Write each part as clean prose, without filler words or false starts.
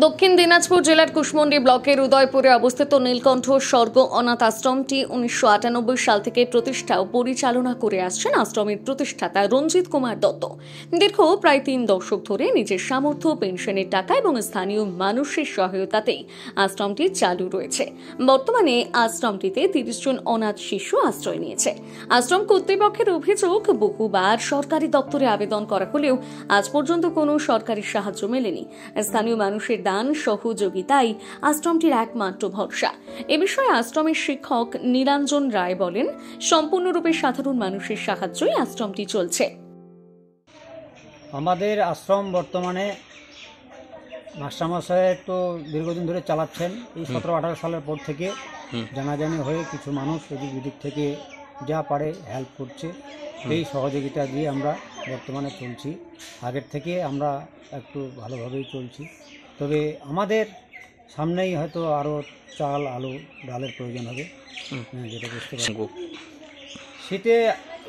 দক্ষিণ দিনাজপুর জেলার কুশমন্ডি ব্লকের উদয়পুরে অবস্থিত নীলকণ্ঠ স্বর্গ অনাথ আশ্রমটি 1998 সাল থেকে প্রতিষ্ঠা ও পরিচালনা করে আসছেন আশ্রমের প্রতিষ্ঠাতা রঞ্জিত কুমার দত্ত। দীর্ঘ প্রায় 3 দশক ধরে নিজের সামর্থ্য, পেনশনের টাকা এবং স্থানীয় মানুষের সহায়তাতেই আশ্রমটি চালু রয়েছে। বর্তমানে আশ্রমটিতে 30 জন অনাথ শিশু আশ্রয় নিয়েছে। আশ্রম কর্তৃপক্ষের অভিযোগ, বহুবার সরকারি দপ্তরে আবেদন করা হলেও আজ পর্যন্ত কোনো সরকারি সাহায্য মেলেনি। স্থানীয় মানুষের দান সহযোগিতাই আশ্রমটির একমাত্র ভরসা। এ বিষয়ে আশ্রমের শিক্ষক নীলাঞ্জন রায় বলেন, সম্পূর্ণরূপে সাধারণ মানুষের সাহায্যই আশ্রমটি চলছে। আমাদের আশ্রম বর্তমানে মাস্টারমশাই তো দীর্ঘদিন ধরে চালাচ্ছেন। এই 17-18 সালের পর থেকে জানাজানি হয়ে কিছু মানুষ এদিক থেকে যা পারে হেল্প করছে। এই সহযোগিতা দিয়ে আমরা বর্তমানে চলছি। আগের থেকে আমরা একটু ভালোভাবেই চলছি। তবে আমাদের সামনেই হয়তো আরও চাল, আলু, ডালের প্রয়োজন হবে, যেটা বুঝতে পারব। শীতে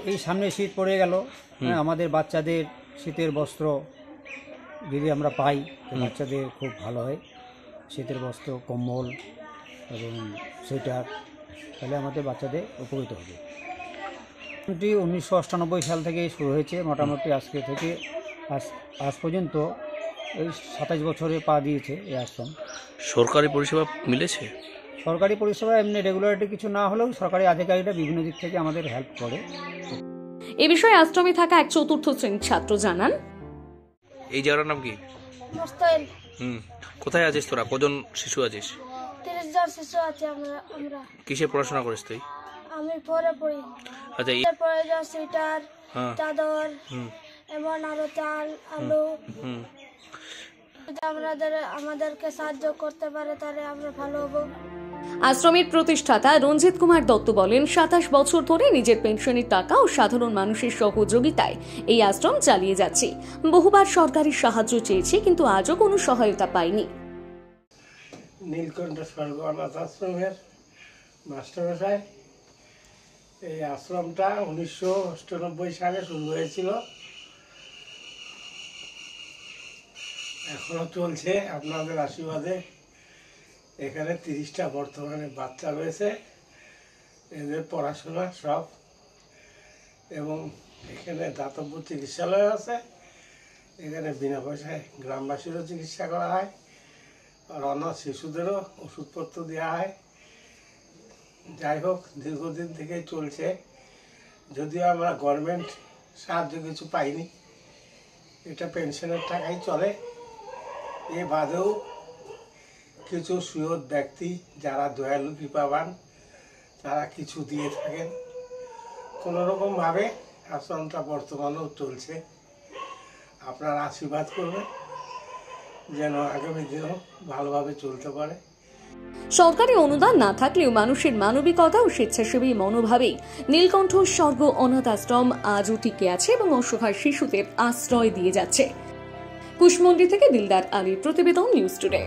এই সামনে শীত পড়ে গেল, আমাদের বাচ্চাদের শীতের বস্ত্র যদি আমরা পাই তো বাচ্চাদের খুব ভালো হয়। শীতের বস্ত্র, কম্বল এবং সোয়েটার, তাহলে আমাদের বাচ্চাদের উপকৃত হবে। 1998 সাল থেকে শুরু হয়েছে। মোটামুটি আজকে থেকে আজ পর্যন্ত এই 27 বছরে পা দিয়েছে এই আশ্রম। সরকারি পরিষেবা মিলেছে? সরকারি পরিষেবা এমনি রেগুলারিটি কিছু না হলেও সরকারি আধিকারিকরা বিভিন্ন দিক থেকে আমাদের হেল্প করে। এ বিষয়ে আশ্রমে থাকা এক 4র্থ শ্রেণীর ছাত্র জানান, এই জায়গার নাম কি? মুস্তাইল। কোথায় আছিস তোরা? কজন শিশু আছিস? 30 জন শিশু আছে আমরা। কিসে পড়াশোনা করিস তুই? আমি পরে পড়ি। আচ্ছা, পরে যা সোয়েটার, চাদর এবং আরো চাল, আলু, যদি আমাদেরকে সাহায্য করতে পারে তাহলে আমরা ভালো হব। আশ্রমের প্রতিষ্ঠাতা রঞ্জিত কুমার দত্ত বলেন, 27 বছর ধরে নিজের পেনশনের টাকা ও সাধারণ মানুষের সহযোগিতায় এই আশ্রম চালিয়ে যাচ্ছে। বহুবার সরকারি সাহায্য চেয়েছি, কিন্তু আজও কোনো সহায়তা পাইনি। নীলকণ্ঠ স্বর্গ অনাথ আশ্রমের মাস্টারমশাই, এই আশ্রমটা 1998 সালে শুরু হয়েছিল, এখনো চলছে আপনাদের আশীর্বাদে। এখানে 30টা বর্তমানে বাচ্চা রয়েছে, এদের পড়াশোনা সব, এবং এখানে দাতব্য চিকিৎসালয় আছে। এখানে বিনা পয়সায় গ্রামবাসীরও চিকিৎসা করা হয়, আর অনাথ শিশুদেরও ওষুধপত্র দেওয়া হয়। যাই হোক, দীর্ঘদিন থেকেই চলছে, যদিও আমরা গভর্নমেন্ট সাহায্য কিছু পাইনি, এটা পেনশনের টাকাই চলে। এ বাদেও কিছু সুযোগ ব্যক্তি যারা দয়ালু, কৃপাবান, তারা কিছু দিয়ে থাকেন। কোনোরকমভাবে আশ্রমটা বর্তমানেও চলছে। আপনারা আশীর্বাদ করবেন যেন আগামী দিনেও ভালোভাবে চলতে পারে। সরকারি অনুদান না থাকলেও মানুষের মানবিকতা ও স্বেচ্ছাসেবী মনোভাবেই নীলকণ্ঠ স্বর্গ অনাথ আশ্রম আজও টিকে আছে এবং অসহায় শিশুদের আশ্রয় দিয়ে যাচ্ছে। কুশমন্ডি থেকে দিলদার আলীর প্রতিবেদন, নিউজ টুডে।